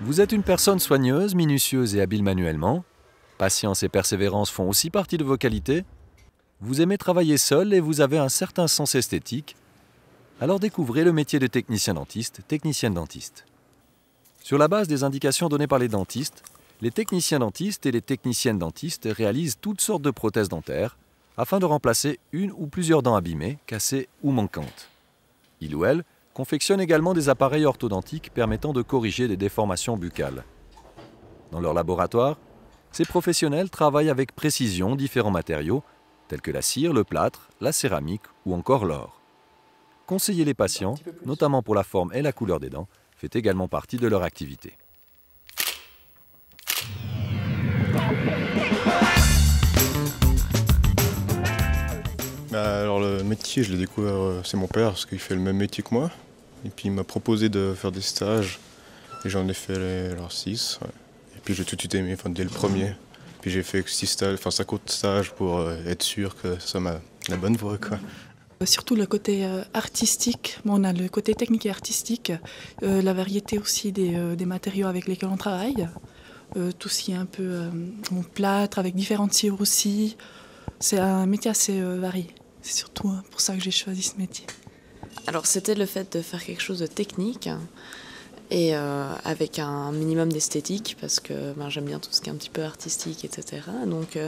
Vous êtes une personne soigneuse, minutieuse et habile manuellement. Patience et persévérance font aussi partie de vos qualités. Vous aimez travailler seul et vous avez un certain sens esthétique. Alors découvrez le métier de technicien dentiste, technicienne dentiste. Sur la base des indications données par les dentistes, les techniciens dentistes et les techniciennes dentistes réalisent toutes sortes de prothèses dentaires afin de remplacer une ou plusieurs dents abîmées, cassées ou manquantes. Ils ou elles confectionnent également des appareils orthodontiques permettant de corriger des déformations buccales. Dans leur laboratoire, ces professionnels travaillent avec précision différents matériaux tels que la cire, le plâtre, la céramique ou encore l'or. Conseiller les patients, notamment pour la forme et la couleur des dents, fait également partie de leur activité. Alors le métier, je l'ai découvert, c'est mon père, parce qu'il fait le même métier que moi. Et puis il m'a proposé de faire des stages, et j'en ai fait alors 6. Ouais. Et puis j'ai tout de suite aimé, dès le premier. Puis j'ai fait 5 autres stages pour être sûr que ça m'a la bonne voie, quoi. Surtout le côté artistique, on a le côté technique et artistique, la variété aussi des matériaux avec lesquels on travaille, tout ce qui est un peu en plâtre avec différentes cires aussi. C'est un métier assez varié, c'est surtout pour ça que j'ai choisi ce métier. Alors c'était le fait de faire quelque chose de technique et avec un minimum d'esthétique parce que j'aime bien tout ce qui est un petit peu artistique, etc. Donc,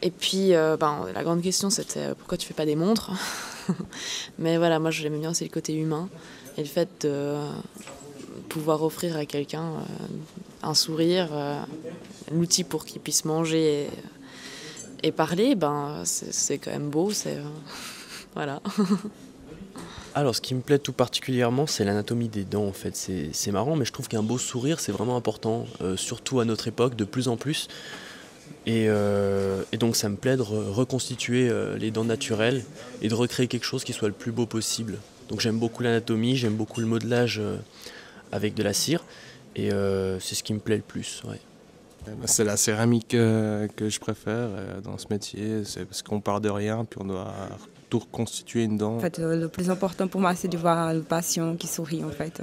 et puis la grande question c'était pourquoi tu fais pas des montres. Mais voilà, moi j'aimais bien aussi le côté humain et le fait de pouvoir offrir à quelqu'un un sourire, l'outil pour qu'il puisse manger et parler, c'est quand même beau, voilà. Alors, ce qui me plaît tout particulièrement, c'est l'anatomie des dents, en fait. C'est marrant, mais je trouve qu'un beau sourire, c'est vraiment important, surtout à notre époque, de plus en plus. Et donc, ça me plaît de reconstituer les dents naturelles et de recréer quelque chose qui soit le plus beau possible. Donc, j'aime beaucoup l'anatomie, j'aime beaucoup le modelage avec de la cire, et c'est ce qui me plaît le plus, ouais. C'est la céramique que je préfère dans ce métier, c'est parce qu'on part de rien, puis on doit tout reconstituer une dent. En fait, le plus important pour moi, c'est de voir le patient qui sourit, en fait.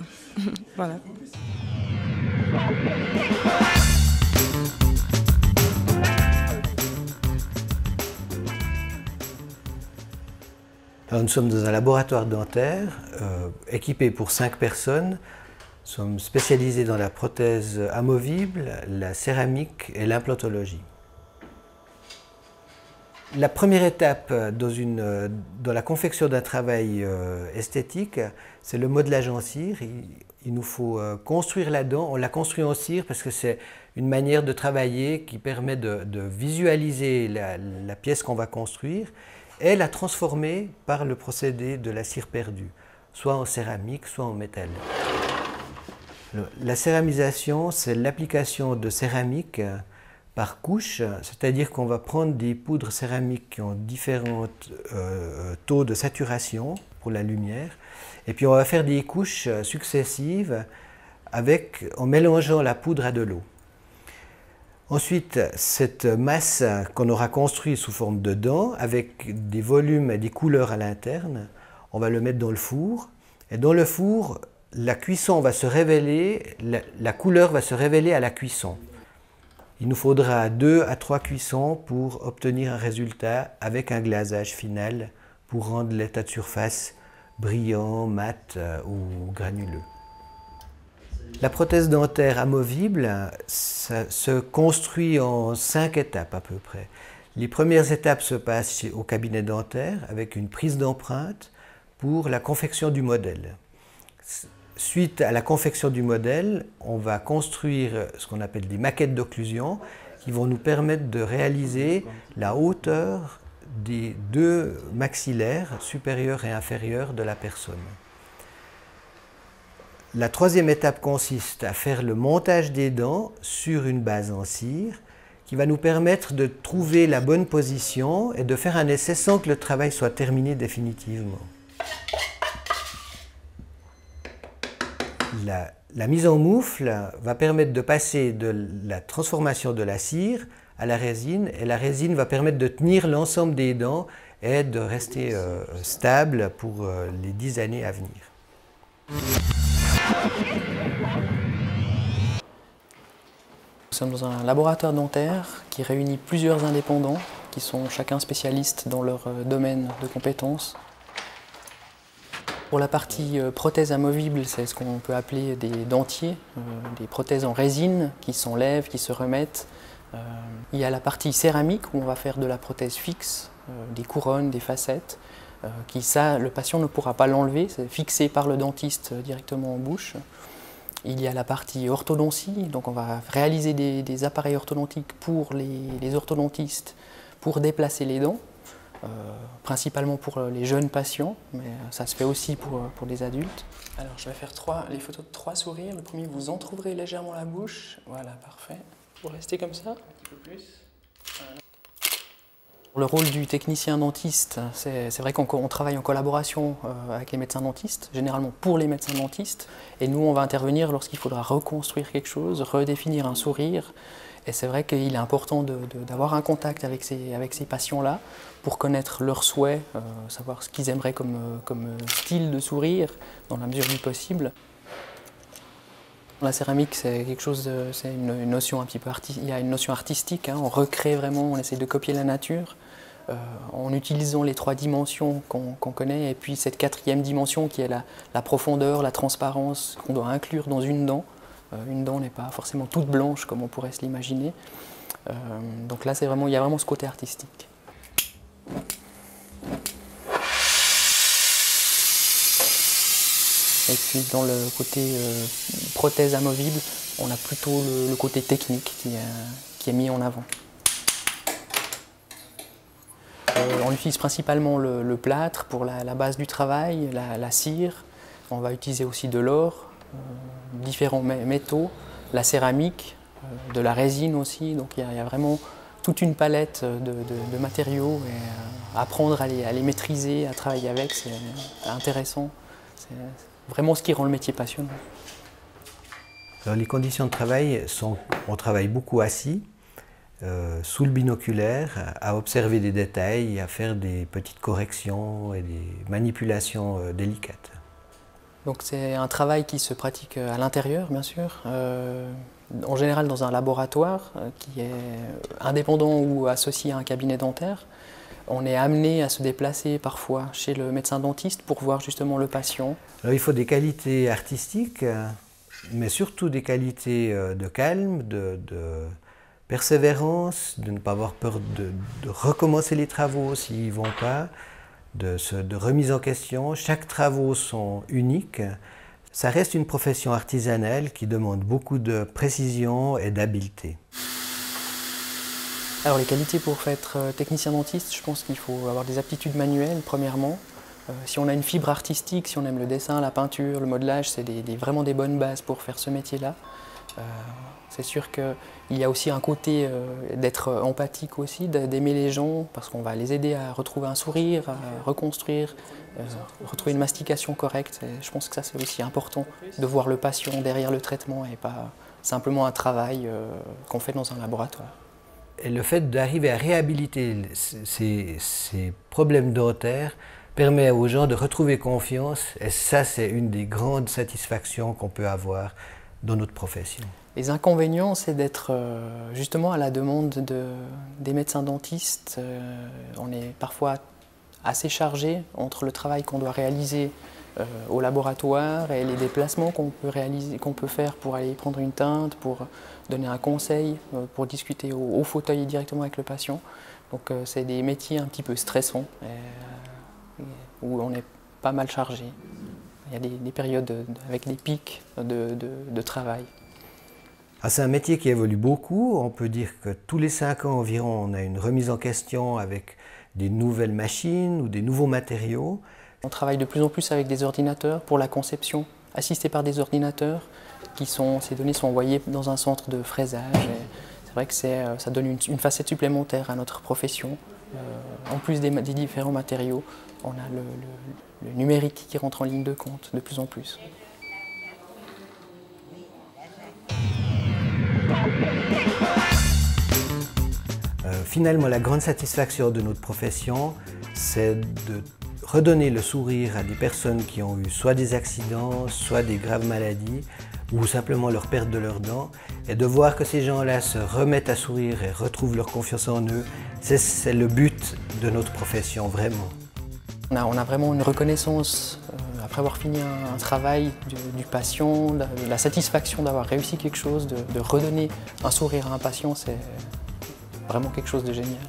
Voilà. Alors, nous sommes dans un laboratoire dentaire équipé pour 5 personnes. Nous sommes spécialisés dans la prothèse amovible, la céramique et l'implantologie. La première étape dans la confection d'un travail esthétique, c'est le modelage en cire. Il nous faut construire la dent. On la construit en cire parce que c'est une manière de travailler qui permet de visualiser la pièce qu'on va construire et la transformer par le procédé de la cire perdue, soit en céramique, soit en métal. La céramisation, c'est l'application de céramique par couche, c'est-à-dire qu'on va prendre des poudres céramiques qui ont différents taux de saturation pour la lumière, et puis on va faire des couches successives en mélangeant la poudre à de l'eau. Ensuite, cette masse qu'on aura construite sous forme de dents, avec des volumes et des couleurs à l'interne, on va le mettre dans le four, et dans le four, la cuisson va se révéler, la couleur va se révéler à la cuisson. Il nous faudra 2 à 3 cuissons pour obtenir un résultat avec un glasage final pour rendre l'état de surface brillant, mat ou granuleux. La prothèse dentaire amovible se construit en 5 étapes à peu près. Les premières étapes se passent au cabinet dentaire avec une prise d'empreinte pour la confection du modèle. Suite à la confection du modèle, on va construire ce qu'on appelle des maquettes d'occlusion qui vont nous permettre de réaliser la hauteur des 2 maxillaires supérieurs et inférieurs de la personne. La troisième étape consiste à faire le montage des dents sur une base en cire qui va nous permettre de trouver la bonne position et de faire un essai sans que le travail soit terminé définitivement. La mise en moufle va permettre de passer de la transformation de la cire à la résine, et la résine va permettre de tenir l'ensemble des dents et de rester stable pour les 10 années à venir. Nous sommes dans un laboratoire dentaire qui réunit plusieurs indépendants qui sont chacun spécialistes dans leur domaine de compétences. Pour la partie prothèse amovible, c'est ce qu'on peut appeler des dentiers, des prothèses en résine qui s'enlèvent, qui se remettent. Il y a la partie céramique où on va faire de la prothèse fixe, des couronnes, des facettes, ça, le patient ne pourra pas l'enlever, c'est fixé par le dentiste directement en bouche. Il y a la partie orthodontie, donc on va réaliser des appareils orthodontiques pour les orthodontistes pour déplacer les dents, principalement pour les jeunes patients, mais ça se fait aussi pour les adultes. Alors je vais faire les photos de 3 sourires. Le premier, vous entrouvrez légèrement la bouche. Voilà, parfait. Vous restez comme ça, un petit peu plus. Voilà. Le rôle du technicien dentiste, c'est vrai qu'on travaille en collaboration avec les médecins dentistes, généralement pour les médecins dentistes, et nous on va intervenir lorsqu'il faudra reconstruire quelque chose, redéfinir un sourire, et c'est vrai qu'il est important d'avoir un contact avec ces patients-là pour connaître leurs souhaits, savoir ce qu'ils aimeraient comme style de sourire dans la mesure du possible. La céramique, c'est quelque chose, c'est une notion un petit peu il y a une notion artistique, hein, on recrée vraiment, on essaie de copier la nature en utilisant les 3 dimensions qu'on connaît et puis cette 4e dimension qui est la profondeur, la transparence qu'on doit inclure dans une dent. Une dent n'est pas forcément toute blanche comme on pourrait se l'imaginer. Donc là, il y a vraiment ce côté artistique. Et puis dans le côté prothèse amovible, on a plutôt le côté technique qui est mis en avant. On utilise principalement le plâtre pour la base du travail, la cire. On va utiliser aussi de l'or, différents métaux, la céramique, de la résine aussi. Donc il y a vraiment toute une palette de matériaux et apprendre à les maîtriser, à travailler avec, c'est intéressant. C'est vraiment ce qui rend le métier passionnant. Alors, les conditions de travail on travaille beaucoup assis, sous le binoculaire, à observer des détails, à faire des petites corrections et des manipulations délicates. Donc c'est un travail qui se pratique à l'intérieur, bien sûr, en général dans un laboratoire qui est indépendant ou associé à un cabinet dentaire. On est amené à se déplacer parfois chez le médecin dentiste pour voir justement le patient. Alors, il faut des qualités artistiques, mais surtout des qualités de calme, de persévérance, de ne pas avoir peur de recommencer les travaux s'ils ne vont pas, de remise en question. Chaque travaux sont uniques. Ça reste une profession artisanale qui demande beaucoup de précision et d'habileté. Alors les qualités pour être technicien dentiste, je pense qu'il faut avoir des aptitudes manuelles premièrement. Si on a une fibre artistique, si on aime le dessin, la peinture, le modelage, c'est vraiment des bonnes bases pour faire ce métier-là. C'est sûr qu'il y a aussi un côté d'être empathique aussi, d'aimer les gens, parce qu'on va les aider à retrouver un sourire, à reconstruire, retrouver une mastication correcte. Et je pense que ça c'est aussi important, de voir le patient derrière le traitement et pas simplement un travail qu'on fait dans un laboratoire. Et le fait d'arriver à réhabiliter ces problèmes dentaires permet aux gens de retrouver confiance, et ça c'est une des grandes satisfactions qu'on peut avoir dans notre profession. Les inconvénients, c'est d'être justement à la demande des médecins dentistes. On est parfois assez chargé entre le travail qu'on doit réaliser au laboratoire et les déplacements qu'on peut faire pour aller prendre une teinte, pour donner un conseil, pour discuter au fauteuil directement avec le patient. Donc c'est des métiers un petit peu stressants où on est pas mal chargé. Il y a des périodes avec des pics de travail. C'est un métier qui évolue beaucoup. On peut dire que tous les 5 ans environ, on a une remise en question avec des nouvelles machines ou des nouveaux matériaux. On travaille de plus en plus avec des ordinateurs pour la conception, assistés par des ordinateurs. Ces données sont envoyées dans un centre de fraisage. C'est vrai que ça donne une facette supplémentaire à notre profession. En plus des différents matériaux, on a le numérique qui rentre en ligne de compte de plus en plus. Finalement, la grande satisfaction de notre profession, c'est de redonner le sourire à des personnes qui ont eu soit des accidents, soit des graves maladies, ou simplement leur perte de leurs dents, et de voir que ces gens-là se remettent à sourire et retrouvent leur confiance en eux, c'est le but de notre profession, vraiment. On a vraiment une reconnaissance, après avoir fini un travail, du patient, de la satisfaction d'avoir réussi quelque chose, de redonner un sourire à un patient, c'est vraiment quelque chose de génial.